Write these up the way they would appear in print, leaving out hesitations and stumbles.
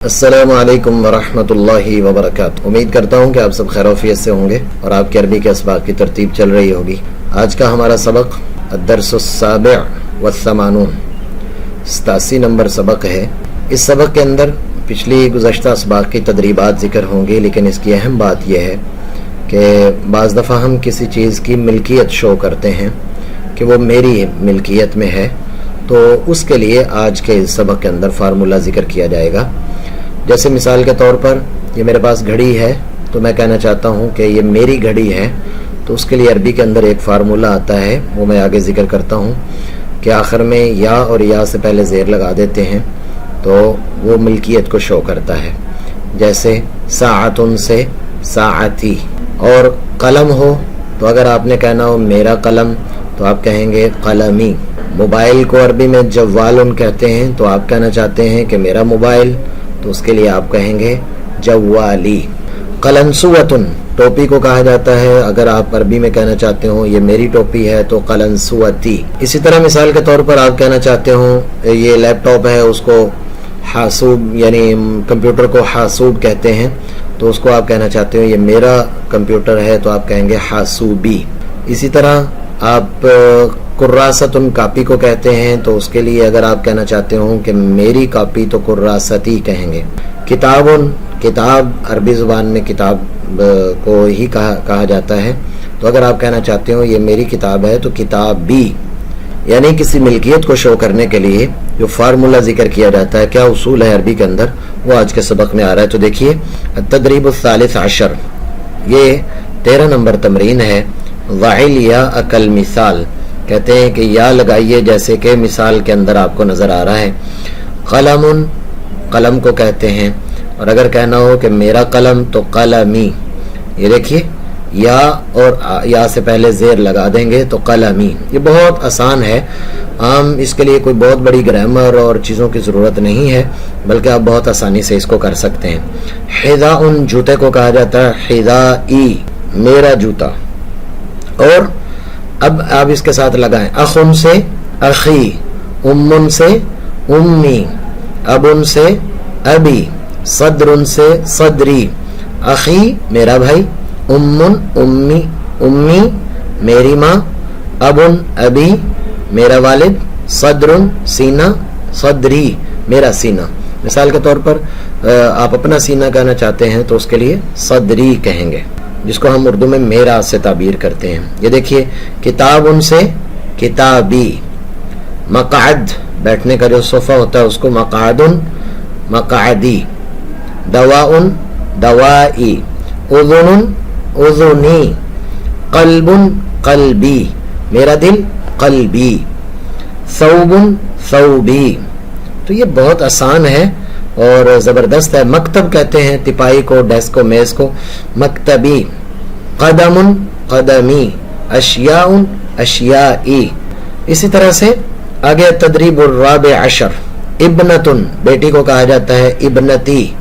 अस्सलामु अलैकुम वरहमतुल्लाहि वबरकातुहू। उम्मीद करता हूँ कि आप सब खैरियत से होंगे और आपकी अरबी के असबाक की तरतीब चल रही होगी। आज का हमारा सबक अद्दर्सुस्साबिअ वस्समानून 87 नंबर सबक है। इस सबक के अंदर पिछली गुज़श्ता असबाक की तदरीबात ज़िक्र होंगी, लेकिन इसकी अहम बात यह है कि बाज़ दफ़ा हम किसी चीज़ की मिल्कियत शो करते हैं कि वो मेरी मिल्कियत में है, तो उसके लिए आज के इस सबक के अंदर फार्मूला ज़िक्र किया जाएगा। जैसे मिसाल के तौर पर ये मेरे पास घड़ी है, तो मैं कहना चाहता हूँ कि ये मेरी घड़ी है, तो उसके लिए अरबी के अंदर एक फार्मूला आता है, वो मैं आगे ज़िक्र करता हूँ कि आखिर में या और या से पहले ज़ेर लगा देते हैं तो वो मिल्कियत को शो करता है। जैसे साअतुन से साअती। और कलम हो तो अगर आपने कहना हो मेरा कलम तो आप कहेंगे कलमी। मोबाइल को अरबी में जव्वालुन कहते हैं, तो आप कहना चाहते हैं कि मेरा मोबाइल, तो उसके लिए आप कहेंगे जव्वाली। कलंसुवतुन टोपी को कहा जाता है, अगर आप अरबी में कहना चाहते हो ये मेरी टोपी है तो कलंसुवती। इसी तरह मिसाल के तौर पर आप कहना चाहते हो ये लैपटॉप है, उसको हासूब यानी कंप्यूटर को हासूब कहते हैं, तो उसको आप कहना चाहते हो ये मेरा कंप्यूटर है, तो आप कहेंगे हासूबी। इसी तरह आप कुर्रासतुन कापी को कहते हैं, तो उसके लिए अगर आप कहना चाहते हो कि मेरी कापी तो कुर्रासती कहेंगे। किताबुन किताब अरबी ज़ुबान में किताब को ही कहा जाता है, तो अगर आप कहना चाहते हो ये मेरी किताब है तो किताबी। यानी किसी मिल्कियत को शो करने के लिए जो फार्मूला जिक्र किया जाता है, क्या उसूल है अरबी के अंदर, वो आज के सबक में आ रहा है। तो देखिए तदरीबुस्सालिस अशर, ये 13 नंबर तमरीन है। वाइल या अकल मिसाल, कहते हैं कि या लगाइए जैसे कि मिसाल के अंदर आपको नजर आ रहा है। कलमुन कलम को कहते हैं, और अगर कहना हो कि मेरा कलम तो कलमी। ये देखिए या और या से पहले जेर लगा देंगे तो कलमी। ये बहुत आसान है, आम इसके लिए कोई बहुत बड़ी ग्रामर और चीज़ों की ज़रूरत नहीं है, बल्कि आप बहुत आसानी से इसको कर सकते हैं। हिदाउन जूते को कहा जाता है हिदाई, मेरा जूता। और अब आप इसके साथ लगाएं अखुन से अखी, उम्मुन से उम्मी, अबुन से अबी, सदरुन से सदरी। अखी मेरा भाई, उम्मुन उम्मी उम्मी मेरी माँ, अबुन अबी मेरा वालिद, सदरुन सीना, सदरी मेरा सीना। मिसाल के तौर पर आप अपना सीना कहना चाहते हैं तो उसके लिए सदरी कहेंगे, जिसको हम उर्दू में मेरा से ताबीर करते हैं। ये देखिए किताबुन से किताबी। मकाद बैठने का जो सोफा होता है उसको मकादुन मकादी। दवाउन दवाई। उज़ुनुन उज़ुनी। कल्बुन कल्बी, मेरा दिल कल्बी। सौबुन सौबी। तो ये बहुत आसान है और ज़बरदस्त है। मकतब कहते हैं तिपाही को, डेस्क को, मेज़ को, मकतबी। कदमुन कदमी। अशियाउन अशियाई। इसी तरह से आगे तदरीबुर राबे अशर। इब्नतुन बेटी को कहा जाता है इब्नती,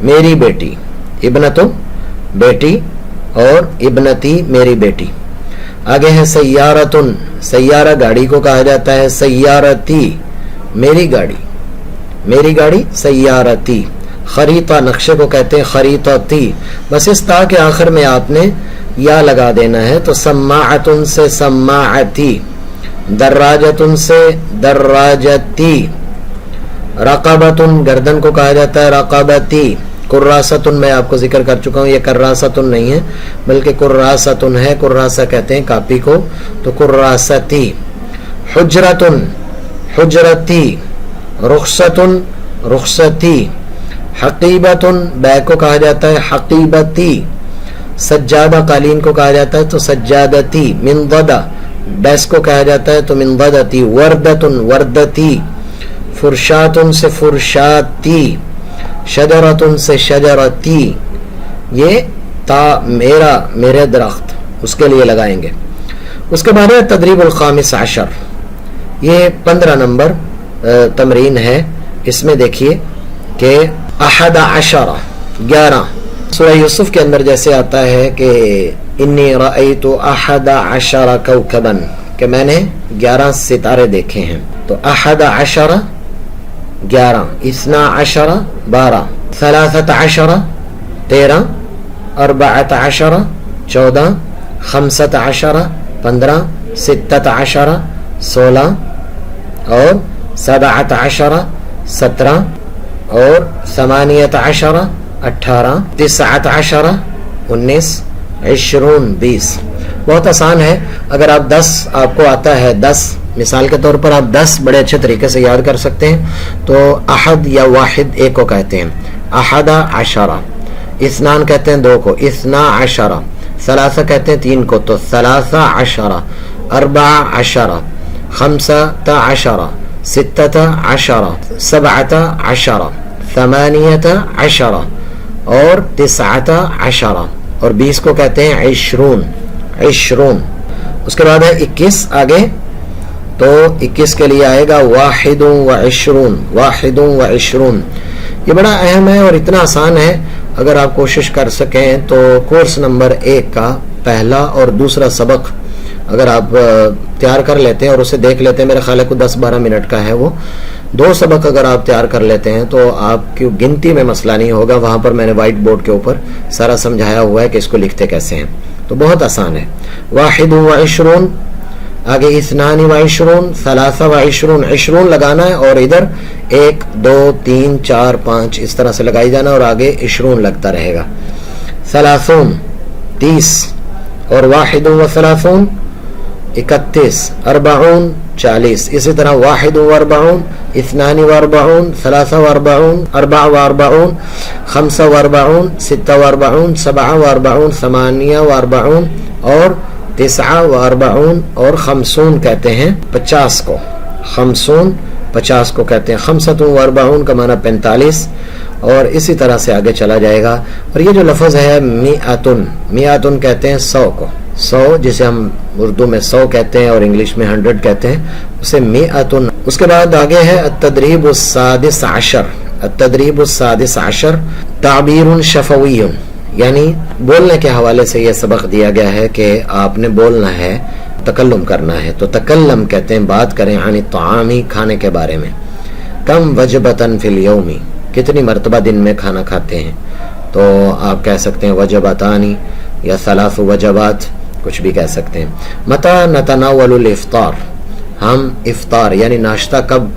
मेरी बेटी। इब्नतुन बेटी और इब्नती मेरी बेटी। आगे है सय्यारतुन, सय्यारा गाड़ी को कहा जाता है सय्यारती, मेरी गाड़ी। मेरी गाड़ी सय्यारती। खरीता नक्शे को कहते हैं खरीतती। बस इस ता के आखिर में आपने या लगा देना है, तो सम्माअतुन से सम्माअती, दर्राजतुन से दर्राजती। रकाबतुन गर्दन को कहा जाता है रकाबती। कुर्रासतुन मैं आपको जिक्र कर चुका हूँ, ये कर्रासतुन नहीं है बल्कि कुर्रासतुन है। कुर्रासा कहते हैं कापी को, तो कुर्रासती। हुजरतुन हुजरती। रुखसतुन रुखसती। हकीबतुन बैग को कहा जाता है हकीबती। सज्जादा कालीन को कहा जाता है तो सज्जादती। मिंददा डेस्क को कहा जाता है तो मिंददती। वर्दतुन वर्दती। फुरशातुन से फुरशाती। शजरतुन से शजरती। ये ता मेरा, मेरे दरख्त, उसके लिए लगाएंगे। उसके बाद है तदरीबुल खामिस अशर, ये 15 नंबर तमरीन है। इसमें देखिए कि अहदा अशरा 11, सूरह यूसुफ के अंदर जैसे आता है कि इन्नी रअयतु अहदा अशरा कौकबन, कि मैंने 11 सितारे देखे हैं। तो अहदा अशरा 11, इस्ना अशरा 12, सलासत अशरा 13, अर्बअत अशरा 14, खमसत अशरा 15, सित्तत अशरा 16 और सबअत अशरा 17 और समानियत अशरा 18, तिसअत अशरा 19, 20। बहुत आसान है। अगर आप 10 आपको आता है, 10 मिसाल के तौर पर आप 10 बड़े अच्छे तरीके से याद कर सकते हैं। तो अहद या वाहिद एक को कहते हैं, अहदा अशरा। इस्नान कहते हैं 2 को, इस्ना अशरा। सलासा कहते हैं 3 को, तो सलासा अशरा। अर्बा अशरा, खमसता अशरा, सित्तता अशरा, सबअता अशरा, समानियता अशरा और तिसअता अशरा। और 20 को कहते हैं इशरून, इशरून। उसके बाद है 21 आगे, तो 21 के लिए आएगा वाहिदुन व इशरून, वाहिदुन व इशरून। ये बड़ा अहम है और इतना आसान है। अगर आप कोशिश कर सकें तो कोर्स नंबर 1 का पहला और दूसरा सबक अगर आप तैयार कर लेते हैं और उसे देख लेते हैं, मेरे ख्याल है को 10-12 मिनट का है वो, 2 सबक अगर आप तैयार कर लेते हैं तो आपकी गिनती में मसला नहीं होगा। वहां पर मैंने व्हाइट बोर्ड के ऊपर सारा समझाया हुआ है कि इसको लिखते कैसे हैं, तो बहुत आसान है। वाहिद व इशरून, आगे इस्नानी व इशरून, सलासा व इशरून। इशरून लगाना है और इधर 1 2 3 4 5 इस तरह से लगाई जाना और आगे इशरून लगता रहेगा। सलासून 30 और वाहिद व सलासून 31, अर्बाउन 40। इसी तरह वाहिद व अर्बाउन, इस्नानी व अर्बाउन, सलासा व अर्बाउन, अर्बा व अर्बाउन, खमसा व अर्बाउन, सित्ता व अर्बाउन, सबआ व अर्बाउन, समानिया व अर्बाउन और तिसआ व अर्बाउन और खमसून कहते हैं 50 को। खमसून 50 को कहते हैं। खमसतुन व अर्बाउन का माना 45 और इसी तरह से आगे चला जाएगा। और ये जो लफ्ज है मिआतुन, मिआतुन कहते हैं 100 को, 100 जिसे हम उर्दू में 100 कहते हैं और इंग्लिश में 100 कहते हैं, उसे मिआतुन। उसके बाद आगे है अत्तदरीब अस्सादिस अशर। अत्तदरीब अस्सादिस अशर ताबीरुन शफवियुन, यानी बोलने के हवाले से यह सबक दिया गया है कि आपने बोलना है, तकल्लुम करना है। तो तकल्लम कहते हैं बात करें, यानी तामी खाने के बारे में। कम वजबतन फिल यौमी, कितनी मर्तबा दिन में खाना खाते हैं, तो आप कह सकते हैं वजबतानी या सलासु वजबात, कुछ भी कह सकते हैं। मता नतनावलुल इफ्तार, हम इफ्तार यानी नाश्ता कब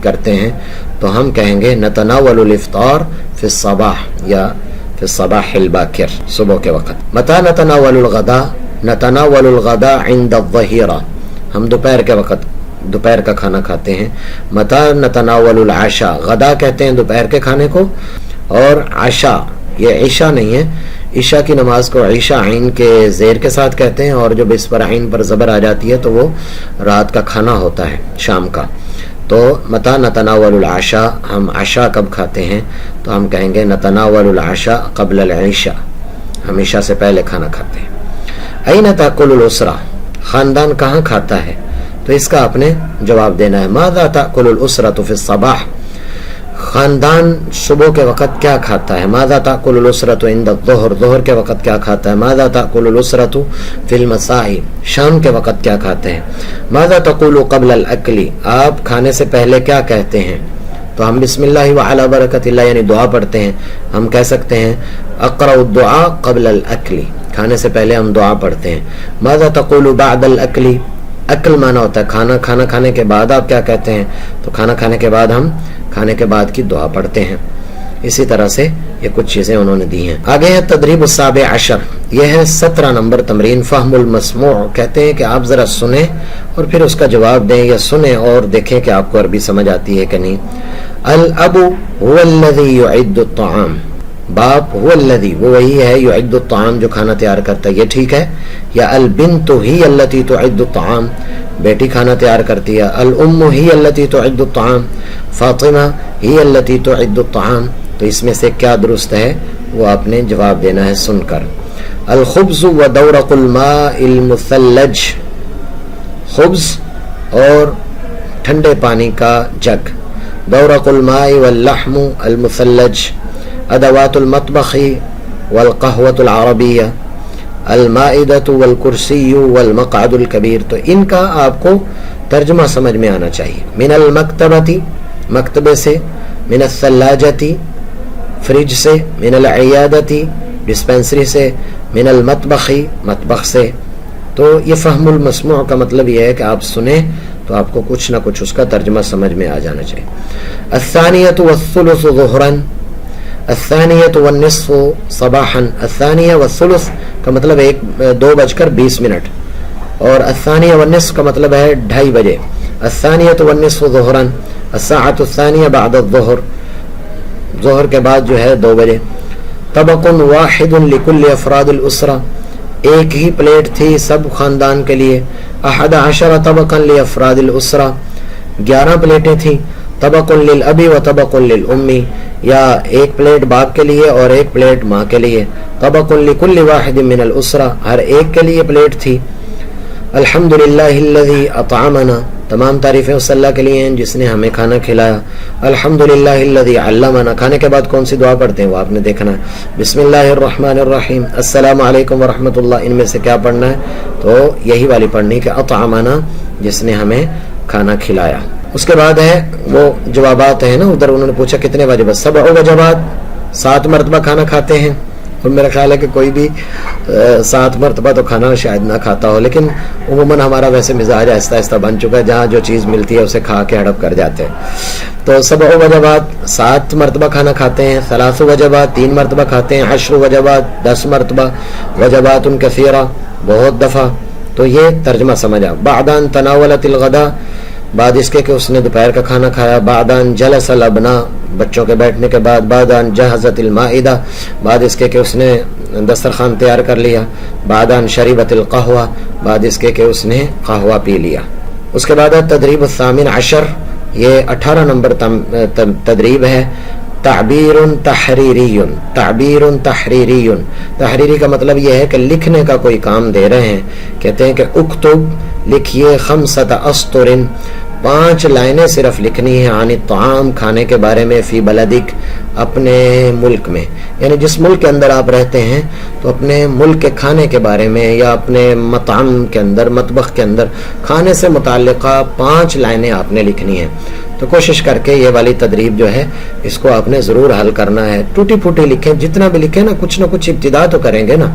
करते हैं, तो हम कहेंगे नतनावलुल इफ्तार फिस सबाह या फिस सबाहिल बाकिर, सुबह के वक्त। मता नतनावलुल गदा, नतनावलुल गदा इंद अज़्ज़हीरा, हम दोपहर के वक्त दोपहर का खाना खाते हैं। मता नतनावलुल आशा, गदा कहते हैं दोपहर के खाने को, और आशा ये ईशा नहीं है, ईशा की नमाज को ईशा आइन के जेर के साथ कहते हैं, और जब इस पर आइन पर ज़बर आ जाती है तो वो रात का खाना होता है, शाम का। तो मता नतनावलुल आशा, हम आशा कब खाते हैं, तो हम कहेंगे नतनावलुल आशा क़ब्ल अल ईशा, हम ईशा से पहले खाना खाते हैं। ऐन ताकुलुल उसरा, ख़ानदान कहाँ खाता है, तो इसका आपने जवाब देना है। माज़ा ताकुलुल उसरतु फिस सबाह, खानदान सुबह के वक़्त क्या खाता है। माज़ा ताकुलुल उसरतु इंद ज़ुहर, ज़ुहर के वक़्त क्या खाता है। माज़ा ताकुलुल उसरतु फिल मसाई, शाम के वक़्त क्या खाते हैं। माज़ा तक़ूलु क़ब्ल अल अक्ली, आप खाने से पहले क्या कहते हैं, तो हम बिस्मिल्लाहि व अला बरकतिल्लाह यानी दुआ पढ़ते हैं। हम कह सकते हैं अक़रउ दुआ क़ब्ल अल अक्ली, खाने से पहले हम दुआ पढ़ते हैं। माज़ा तक़ूलु बअद अल अक्ली, अक्ल माना होता है खाना, खाना खाने के बाद आप क्या कहते हैं, तो खाना खाने के बाद हम खाने के बाद की दुआ पढ़ते हैं। इसी तरह से ये कुछ चीजें उन्होंने दी हैं। आगे है तदरीब साबे अशर, यह है 17 नंबर तमरीन। फहमुल मस्मू, कहते हैं कि आप जरा सुने और फिर उसका जवाब दें, या सुने और देखें कि आपको अरबी समझ आती है कि नहीं। अल अबू हुवल्लज़ी युइद्दु अत्ताम, बाप हुवल्लज़ी, वो वही है, युइद्दु अत्ताम जो खाना तैयार करता है, ये ठीक है। या अल बिन्तु ही अल्लती तुइद्दु अत्ताम, बेटी खाना तैयार करती है। अल उम्मु ही अल्लती तुइद्दु अत्ताम, फातिमा ही अल्लती तुइद्दु अत्ताम, तो इसमें से क्या दुरुस्त है वो आपने जवाब देना है सुनकर। अल खुब्ज़ व दौरकुल माइल मुसल्लज, खुब्ज़ और ठंडे पानी का जग। दौरकुल माइ वल लहमु अल मुसल्लज, अदवातुल मतबखी वल कहवतुल अरबिया, अल माइदतु वल कुर्सियु वल मक़अदुल कबीर, तो इनका आपको तर्जुमा समझ में आना चाहिए। मिनल मकतबती, मकतबे से, मिन अस्सल्लाजती फ्रिज से, मिन अल-इयादती डिस्पेंसरी से, मिन अल-मतबखी मतबख से। तो ये फ़हमुल मस्मू का मतलब ये है कि आप सुने तो आपको कुछ ना कुछ उसका तर्जमा समझ में आ जाना चाहिए। अस्सानियतु वस्सुलुसु ज़ुहरन, अस्सानियतु वन्निस्फु सबाहन। अस्सानिया वस्सुलुस का मतलब 2:20 और अस्सानिया वन्निस्फ का मतलब है 2:30 बजे। अस्सानियतु वन्निस्फु ज़ुहरन, अस्साअतु अस्सानिया बअद अज़्ज़ुहर, ज़ोहर के बाद जो है 2 बजे। तबक़ुन वाहिदुन लिकुल्लि अफ़रादिल उसरा, एक ही प्लेट थी सब खानदान के लिए। 11 तबक़न लि अफ़रादिल उसरा, 11 प्लेटें थी। तबक़ुन लिल अबी व तबक़ुन लिल उम्मी, या एक प्लेट बाप के लिए और एक प्लेट माँ के लिए। तबक़ुन लिकुल्लि वाहिदिन मिनल उसरा, हर एक के लिए प्लेट थी। अल्हम्दुलिल्लाहिल्लज़ी अतअमना, तमाम तारीफ़ें उस अल्लाह के लिए हैं जिसने हमें खाना खिलाया। अल्हम्दुलिल्लाहिल्लज़ी अल्लमना, खाने के बाद कौन सी दुआ पढ़ते हैं वो आपने देखना है। बिस्मिल्लाहिर्रहमानिर्रहीम, अस्सलामु अलैकुम व रहमतुल्लाह, इनमें से क्या पढ़ना है? तो यही वाली पढ़नी कि अतअमना, जिसने हमें खाना खिलाया। उसके बाद है वो जवाबात है ना, उधर उन्होंने पूछा कितने वाजिब? 7 वजबात, 7 मरतबा खाना खाते हैं। और मेरा ख्याल है कि कोई भी 7 मरतबा तो खाना शायद ना खाता हो, लेकिन उमूमन हमारा वैसे मिजाज आहिस्ता आहिस्ता बन चुका है, जहाँ जो चीज़ मिलती है उसे खा के हड़प कर जाते हैं। तो 7 वजबात, 7 मरतबा खाना खाते हैं। 3 वजबात, 3 मरतबा खाते हैं। 10 वजबात, 10 मरतबा। वजबात उन कसीरा, बहुत दफ़ा। तो ये तर्जमा समझा। बादान तनावलतिल गदा, बाद इसके कि उसने दोपहर का खाना खाया। बादान जलसल अबना, बच्चों के बैठने के बाद। बादान जहज़तिल माइदा, बाद इसके कि उसने दस्तरखान तैयार कर लिया। बादान शरीबतिल कहवा, बाद इसके कि उसने कहवा पी लिया। उसके बाद तदरीब सामिन अशर, ये 18 नंबर तदरीब है। ताबीरुन तहरीरियुन, ताबीरुन तहरीरियुन, तहरीरी का मतलब यह है कि लिखने का कोई काम दे रहे हैं। कहते हैं कि उक्तुब, लिखिए, खमसत अस्तुरिन, 5 लाइनें सिर्फ लिखनी है। आनी ताम, खाने के बारे में। फी बलदिक, अपने मुल्क में, यानी जिस मुल्क के अंदर आप रहते हैं तो अपने मुल्क के खाने के बारे में, या अपने मताम के अंदर, मतबख के अंदर खाने से मुताल्लिक़ा 5 लाइनें आपने लिखनी है। तो कोशिश करके ये वाली तदरीब जो है इसको आपने ज़रूर हल करना है। टूटी फूटी लिखें, जितना भी लिखें ना कुछ इब्तिदा तो करेंगे ना।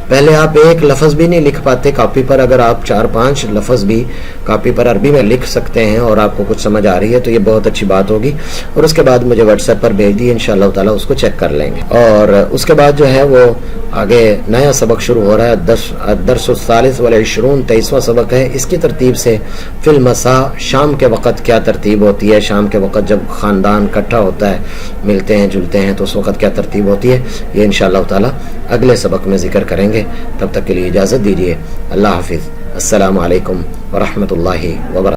पहले आप एक लफ्ज़ भी नहीं लिख पाते कॉपी पर, अगर आप 4-5 लफ्ज़ भी कॉपी पर अरबी में लिख सकते हैं और आपको कुछ समझ आ रही है तो ये बहुत अच्छी बात होगी। और उसके बाद मुझे व्हाट्सएप पर भेज दिए, इंशाअल्लाह ताला उसको चेक कर लेंगे। और उसके बाद जो है वो आगे नया सबक शुरू हो रहा है। दर्सुस्सालिस वल 20, 23वां सबक है। इसकी तरतीब से फिल मसा, शाम के वक़्त क्या तरतीब होती है। शाम के वक़्त जब ख़ानदान इकट्ठा होता है, मिलते हैं जुलते हैं, तो उस वक़्त क्या तरतीब होती है, ये इंशाअल्लाह ताला अगले सबक में ज़िक्र करेंगे। तब तक के लिए इजाज़त दीजिए। अल्लाह हाफ़िज़। अस्सलामु अलैकुम व रहमतुल्लाहि व बरकातहू।